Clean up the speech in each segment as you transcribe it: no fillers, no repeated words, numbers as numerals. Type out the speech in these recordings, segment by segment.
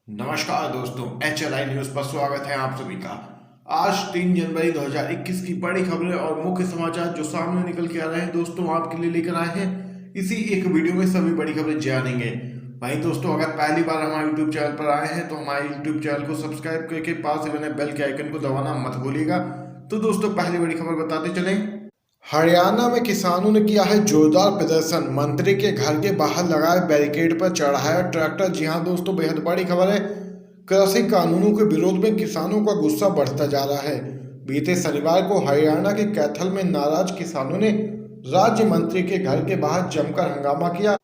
नमस्कार दोस्तों, HLI news पर स्वागत है आप सभी का। आज 3 जनवरी 2021 की बड़ी खबरें और मुख्य समाचार जो सामने निकल के आ रहे हैं दोस्तों आपके लिए लेकर आए हैं। इसी एक वीडियो में सभी बड़ी खबरें जानेंगे। वहीं दोस्तों, अगर पहली बार हमारे यूट्यूब चैनल पर आए हैं तो हमारे यूट्यूब चैनल को सब्सक्राइब करके पास ही बने बेल के आइकन को दबाना मत भूलिएगा। तो दोस्तों, पहली बड़ी खबर बताते चलें। हरियाणा में किसानों ने किया है जोरदार प्रदर्शन, मंत्री के घर के बाहर लगाए बैरिकेड पर चढ़ाया ट्रैक्टर। जी हां दोस्तों, बेहद बड़ी खबर है। कृषि कानूनों के विरोध में किसानों का गुस्सा बढ़ता जा रहा है। बीते शनिवार को हरियाणा के कैथल में नाराज किसानों ने राज्य मंत्री के घर के बाहर जमकर हंगामा किया।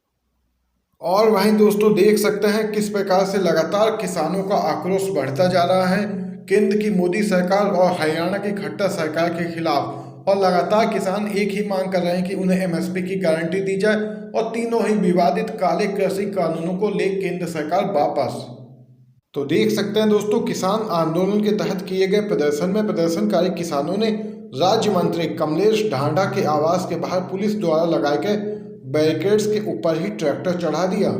और वहीं दोस्तों देख सकते हैं किस प्रकार से लगातार किसानों का आक्रोश बढ़ता जा रहा है केंद्र की मोदी सरकार और हरियाणा की खट्टर सरकार के खिलाफ। और लगातार किसान एक ही मांग कर रहे हैं कि उन्हें एमएसपी की गारंटी दी जाए और तीनों ही विवादित काले कृषि कानूनों को ले केंद्र सरकार वापस। तो देख सकते हैं दोस्तों, किसान आंदोलन के तहत किए गए प्रदर्शन में प्रदर्शनकारी किसानों ने राज्य मंत्री कमलेश ढांडा के आवास के बाहर पुलिस द्वारा लगाए गए बैरिकेड्स के ऊपर ही ट्रैक्टर चढ़ा दिया।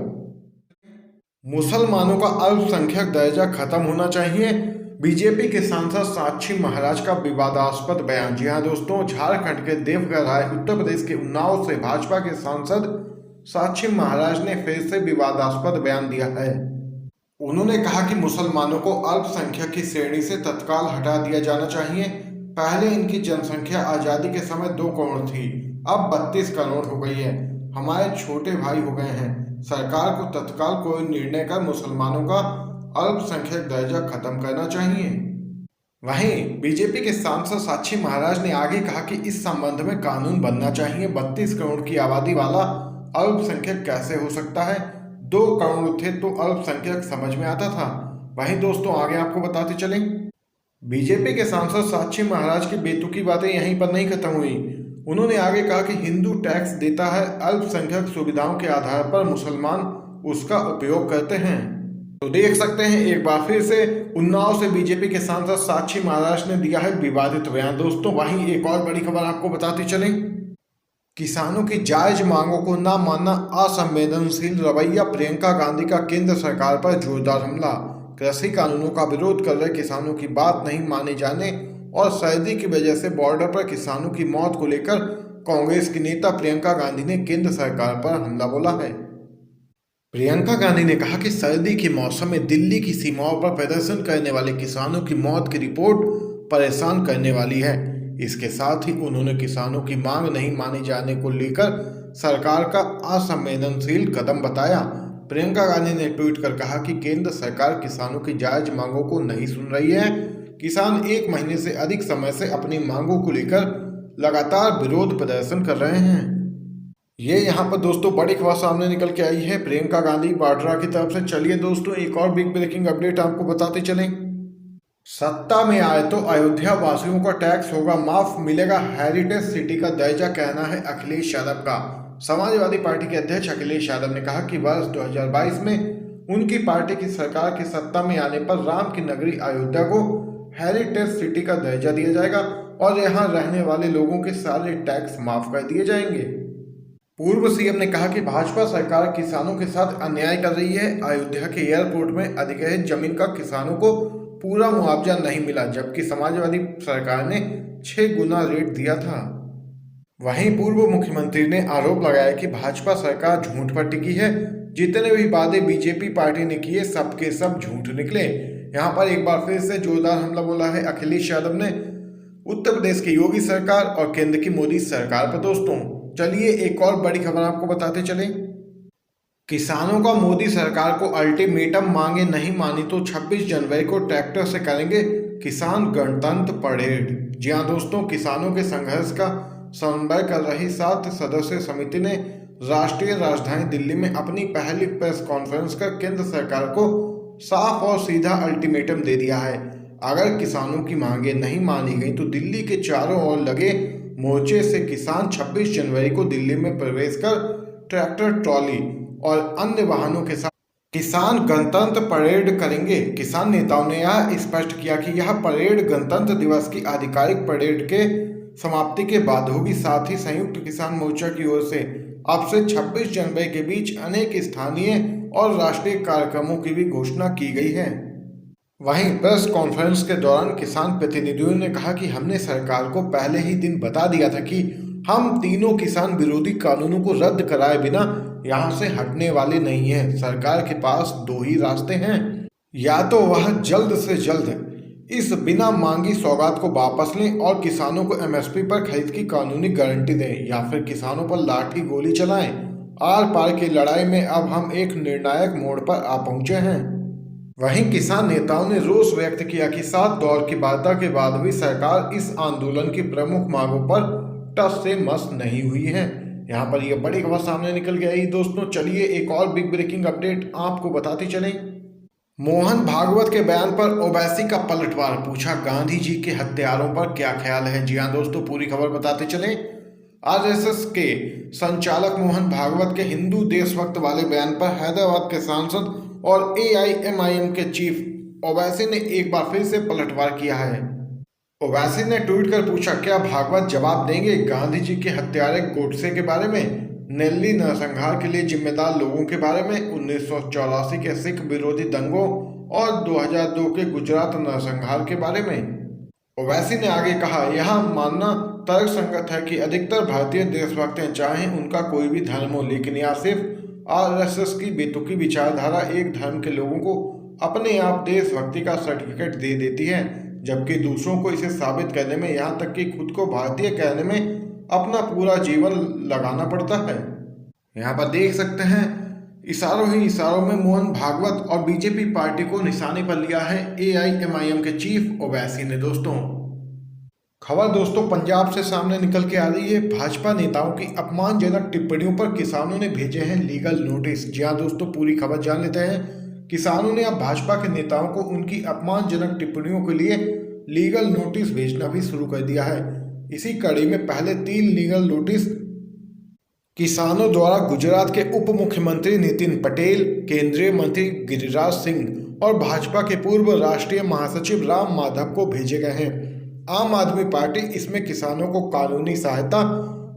मुसलमानों का अल्पसंख्यक दर्जा खत्म होना चाहिए, बीजेपी के सांसद साक्षी महाराज का विवादास्पद बयान। जी हां दोस्तों, झारखंड के देवघर आए उत्तर प्रदेश के उन्नाव से भाजपा के सांसद साक्षी महाराज ने फिर से विवादास्पद बयान दिया है। उन्होंने कहा कि मुसलमानों को अल्पसंख्यक की श्रेणी से तत्काल हटा दिया जाना चाहिए। पहले इनकी जनसंख्या आजादी के समय 2 करोड़ थी, अब 32 करोड़ हो गई है। हमारे छोटे भाई हो गए हैं। सरकार को तत्काल कोई निर्णय कर मुसलमानों का अल्पसंख्यक दर्जा खत्म करना चाहिए। वहीं बीजेपी के सांसद साक्षी महाराज ने आगे कहा कि इस संबंध में कानून बनना चाहिए। 32 करोड़ की आबादी वाला अल्पसंख्यक कैसे हो सकता है? 2 करोड़ थे तो अल्पसंख्यक समझ में आता था। वहीं दोस्तों आगे आपको बताते चलें, बीजेपी के सांसद साक्षी महाराज की बेतुकी बातें यहीं पर नहीं खत्म हुई। उन्होंने आगे कहा कि हिंदू टैक्स देता है, अल्पसंख्यक सुविधाओं के आधार पर मुसलमान उसका उपयोग करते हैं। तो देख सकते हैं एक बार फिर से उन्नाव से बीजेपी के सांसद साक्षी महाराज ने दिया है विवादित बयान। दोस्तों वहीं एक और बड़ी खबर आपको बताते चलें, किसानों की जायज मांगों को न मानना असंवेदनशील रवैया, प्रियंका गांधी का केंद्र सरकार पर जोरदार हमला। कृषि कानूनों का विरोध कर रहे किसानों की बात नहीं माने जाने और सर्दी की वजह से बॉर्डर पर किसानों की मौत को लेकर कांग्रेस की नेता प्रियंका गांधी ने केंद्र सरकार पर हमला बोला है। प्रियंका गांधी ने कहा कि सर्दी के मौसम में दिल्ली की सीमाओं पर प्रदर्शन करने वाले किसानों की मौत की रिपोर्ट परेशान करने वाली है। इसके साथ ही उन्होंने किसानों की मांग नहीं माने जाने को लेकर सरकार का असंवेदनशील कदम बताया। प्रियंका गांधी ने ट्वीट कर कहा कि केंद्र सरकार किसानों की जायज मांगों को नहीं सुन रही है। किसान 1 महीने से अधिक समय से अपनी मांगों को लेकर लगातार विरोध प्रदर्शन कर रहे हैं। ये यहाँ पर दोस्तों बड़ी खबर सामने निकल के आई है प्रियंका गांधी वाड्रा की तरफ से। चलिए दोस्तों एक और बिग ब्रेकिंग अपडेट आपको बताते चलें। सत्ता में आए तो अयोध्या वासियों का टैक्स होगा माफ, मिलेगा हेरिटेज सिटी का दर्जा, कहना है अखिलेश यादव का। समाजवादी पार्टी के अध्यक्ष अखिलेश यादव ने कहा कि वर्ष 2022 में उनकी पार्टी की सरकार की सत्ता में आने पर राम की नगरी अयोध्या को हेरिटेज सिटी का दर्जा दिया जाएगा और यहाँ रहने वाले लोगों के सारे टैक्स माफ कर दिए जाएंगे। पूर्व सीएम ने कहा कि भाजपा सरकार किसानों के साथ अन्याय कर रही है। अयोध्या के एयरपोर्ट में अधिग्रहित जमीन का किसानों को पूरा मुआवजा नहीं मिला, जबकि समाजवादी सरकार ने 6 गुना रेट दिया था। वहीं पूर्व मुख्यमंत्री ने आरोप लगाया कि भाजपा सरकार झूठ पर टिकी है। जितने भी वादे बीजेपी पार्टी ने किए सबके सब झूठ निकले। यहाँ पर एक बार फिर से जोरदार हमला बोला है अखिलेश यादव ने उत्तर प्रदेश की योगी सरकार और केंद्र की मोदी सरकार पर। दोस्तों चलिए एक और बड़ी खबर आपको बताते चलें, किसानों का मोदी सरकार को अल्टीमेटम, मांगे नहीं मानी तो 26 जनवरी को ट्रैक्टर से करेंगे किसान गणतंत्र परेड। जी हाँ दोस्तों, किसानों के संघर्ष का समन्वय कर रही 7 सदस्यीय समिति ने राष्ट्रीय राजधानी दिल्ली में अपनी पहली प्रेस कॉन्फ्रेंस कर केंद्र सरकार को साफ और सीधा अल्टीमेटम दे दिया है। अगर किसानों की मांगे नहीं मानी गई तो दिल्ली के चारों ओर लगे मोर्चे से किसान 26 जनवरी को दिल्ली में प्रवेश कर ट्रैक्टर, ट्रॉली और अन्य वाहनों के साथ किसान गणतंत्र परेड करेंगे। किसान नेताओं ने यह स्पष्ट किया कि यह परेड गणतंत्र दिवस की आधिकारिक परेड के समाप्ति के बाद होगी। साथ ही संयुक्त किसान मोर्चा की ओर से अब से 26 जनवरी के बीच अनेक स्थानीय और राष्ट्रीय कार्यक्रमों की भी घोषणा की गई है। वहीं प्रेस कॉन्फ्रेंस के दौरान किसान प्रतिनिधियों ने कहा कि हमने सरकार को पहले ही दिन बता दिया था कि हम तीनों किसान विरोधी कानूनों को रद्द कराए बिना यहां से हटने वाले नहीं हैं। सरकार के पास दो ही रास्ते हैं, या तो वह जल्द से जल्द इस बिना मांगी सौगात को वापस लें और किसानों को एमएसपी पर खरीद की कानूनी गारंटी दें, या फिर किसानों पर लाठी गोली चलाएं। आर पार की लड़ाई में अब हम एक निर्णायक मोड़ पर आ पहुंचे हैं। वहीं किसान नेताओं ने रोष व्यक्त किया कि 7 दौर की वार्ता के बाद भी सरकार इस आंदोलन की प्रमुख मांगों पर टस से मस नहीं हुई है। यहाँ पर यह बड़ी खबर सामने निकल के आई दोस्तों। चलिए एक और बिग ब्रेकिंग अपडेट आपको बताते चलें। मोहन भागवत के बयान पर ओवैसी का पलटवार, पूछा गांधी जी के हत्यारों पर क्या ख्याल है। जी हाँ दोस्तों, पूरी खबर बताते चलें। आरएसएस के संचालक मोहन भागवत के हिंदू देशभक्त वाले बयान पर हैदराबाद के सांसद और एआईएमआईएम के चीफ ओवैसी ने एक बार फिर से पलटवार किया है। ओवैसी ने ट्वीट कर पूछा, क्या भागवत जवाब देंगे गांधी जी के हत्यारे गोडसे के बारे में, नेल्ली नरसंहार के लिए जिम्मेदार लोगों के बारे में, 1984 के सिख विरोधी दंगों और 2002 के गुजरात नरसंहार के बारे में। ओवैसी ने आगे कहा, यह मानना तर्कसंगत है कि अधिकतर भारतीय देशभक्त हैं, चाहे उनका कोई भी धर्म हो, लेकिन यह सिर्फ आरएसएस की बेतुकी विचारधारा एक धर्म के लोगों को अपने आप देशभक्ति का सर्टिफिकेट दे देती है, जबकि दूसरों को इसे साबित करने में, यहाँ तक कि खुद को भारतीय कहने में अपना पूरा जीवन लगाना पड़ता है। यहाँ पर देख सकते हैं इशारों ही इशारों में मोहन भागवत और बीजेपी पार्टी को निशाने पर लिया है एआईएमआईएम के चीफ ओवैसी ने। दोस्तों खबर दोस्तों पंजाब से सामने निकल के आ रही है। भाजपा नेताओं की अपमानजनक टिप्पणियों पर किसानों ने भेजे हैं लीगल नोटिस। जी हाँ दोस्तों, पूरी खबर जान लेते हैं। किसानों ने अब भाजपा के नेताओं को उनकी अपमानजनक टिप्पणियों के लिए लीगल नोटिस भेजना भी शुरू कर दिया है। इसी कड़ी में पहले 3 लीगल नोटिस किसानों द्वारा गुजरात के उप मुख्यमंत्री नितिन पटेल, केंद्रीय मंत्री गिरिराज सिंह और भाजपा के पूर्व राष्ट्रीय महासचिव राम माधव को भेजे गए हैं। आम आदमी पार्टी इसमें किसानों को कानूनी सहायता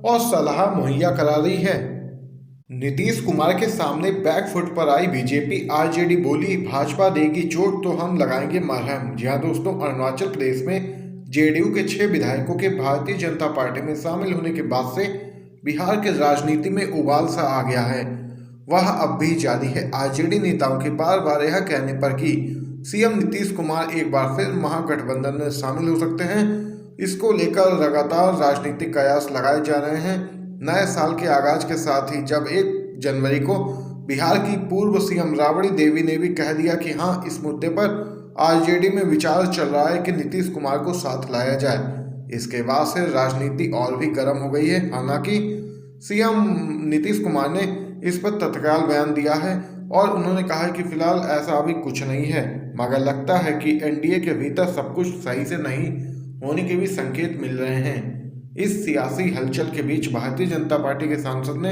और सलाह मुहैया करा रही है। नीतीश कुमार के सामने बैकफुट पर आई बीजेपी, आरजेडी बोली भाजपा देगी चोट तो हम लगाएंगे मरहम। जी हाँ दोस्तों, अरुणाचल प्रदेश में जेडीयू के 6 विधायकों के भारतीय जनता पार्टी में शामिल होने के बाद से बिहार के राजनीति में उबाल सा आ गया है। वह अब भी जारी है। आरजेडी नेताओं के बार बार यह कहने पर कि सीएम नीतीश कुमार एक बार फिर महागठबंधन में शामिल हो सकते हैं, इसको लेकर लगातार राजनीतिक कयास लगाए जा रहे हैं। नए साल के आगाज के साथ ही जब 1 जनवरी को बिहार की पूर्व सीएम राबड़ी देवी ने भी कह दिया कि हाँ, इस मुद्दे पर आरजेडी में विचार चल रहा है कि नीतीश कुमार को साथ लाया जाए। इसके बाद से राजनीति और भी गर्म हो गई है। हालांकि सीएम नीतीश कुमार ने इस पर तत्काल बयान दिया है और उन्होंने कहा है कि फिलहाल ऐसा अभी कुछ नहीं है, मगर लगता है कि एनडीए के भीतर सब कुछ सही से नहीं होने के भी संकेत मिल रहे हैं। इस सियासी हलचल के बीच भारतीय जनता पार्टी के सांसद ने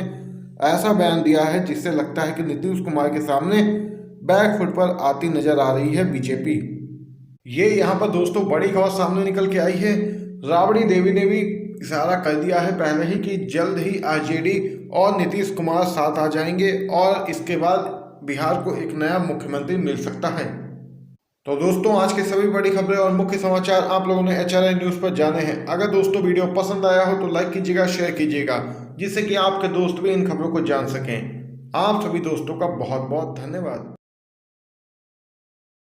ऐसा बयान दिया है जिससे लगता है कि नीतीश कुमार के सामने बैकफुट पर आती नजर आ रही है बीजेपी। ये यहाँ पर दोस्तों बड़ी खबर सामने निकल के आई है। राबड़ी देवी ने भी इशारा कर दिया है पहले ही कि जल्द ही आरजेडी और नीतीश कुमार साथ आ जाएंगे और इसके बाद बिहार को एक नया मुख्यमंत्री मिल सकता है। तो दोस्तों आज की सभी बड़ी खबरें और मुख्य समाचार आप लोगों ने HRI न्यूज़ पर जाने हैं। अगर दोस्तों वीडियो पसंद आया हो तो लाइक कीजिएगा, शेयर कीजिएगा, जिससे कि आपके दोस्त भी इन खबरों को जान सकें। आप सभी दोस्तों का बहुत बहुत धन्यवाद।